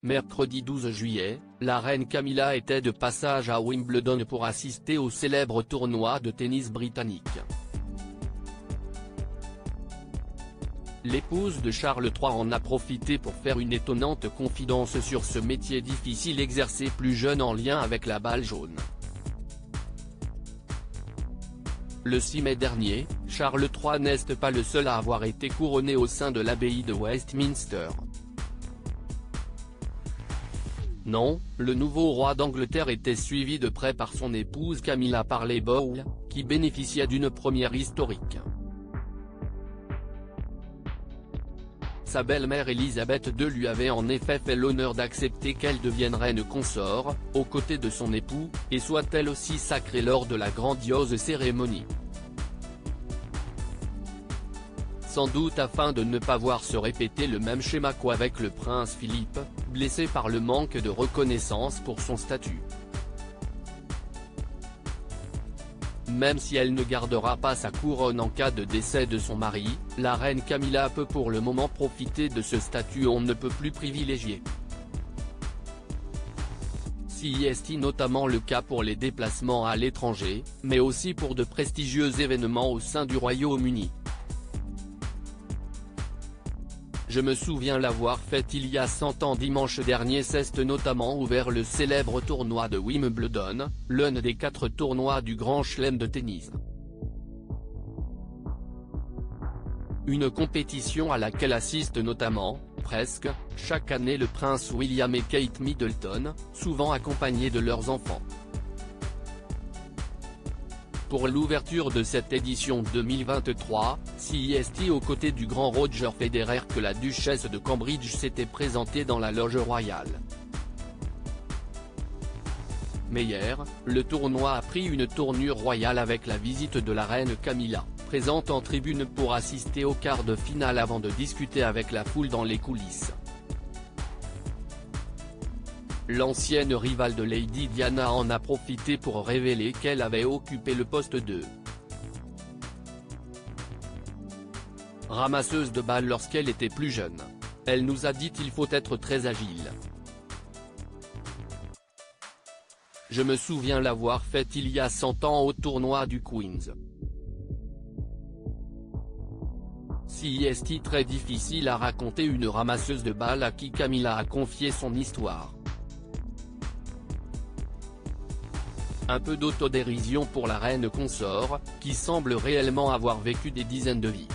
Mercredi 12 juillet, la reine Camilla était de passage à Wimbledon pour assister au célèbre tournoi de tennis britannique. L'épouse de Charles III en a profité pour faire une étonnante confidence sur ce métier difficile exercé plus jeune en lien avec la balle jaune. Le 6 mai dernier, Charles III n'est pas le seul à avoir été couronné au sein de l'abbaye de Westminster. Non, le nouveau roi d'Angleterre était suivi de près par son épouse Camilla Parley-Bowles, qui bénéficiait d'une première historique. Sa belle-mère Elisabeth II lui avait en effet fait l'honneur d'accepter qu'elle devienne reine consort, aux côtés de son époux, et soit elle aussi sacrée lors de la grandiose cérémonie. Sans doute afin de ne pas voir se répéter le même schéma qu'avec le prince Philippe, blessé par le manque de reconnaissance pour son statut. Même si elle ne gardera pas sa couronne en cas de décès de son mari, la reine Camilla peut pour le moment profiter de ce statut on ne peut plus privilégié. C'est notamment le cas pour les déplacements à l'étranger, mais aussi pour de prestigieux événements au sein du Royaume-Uni. Je me souviens l'avoir fait il y a 100 ans dimanche dernier. C'est notamment ouvert le célèbre tournoi de Wimbledon, l'un des 4 tournois du Grand Chelem de tennis. Une compétition à laquelle assistent notamment, presque, chaque année le prince William et Kate Middleton, souvent accompagnés de leurs enfants. Pour l'ouverture de cette édition 2023, c'est aux côtés du grand Roger Federer que la duchesse de Cambridge s'était présentée dans la loge royale. Mais hier, le tournoi a pris une tournure royale avec la visite de la reine Camilla, présente en tribune pour assister au quart de finale avant de discuter avec la foule dans les coulisses. L'ancienne rivale de Lady Diana en a profité pour révéler qu'elle avait occupé le poste de ramasseuse de balles lorsqu'elle était plus jeune. Elle nous a dit qu'il faut être très agile. Je me souviens l'avoir fait il y a 100 ans au tournoi du Queen's. C'est très difficile à raconter une ramasseuse de balles à qui Camilla a confié son histoire. Un peu d'autodérision pour la reine consort, qui semble réellement avoir vécu des dizaines de vies.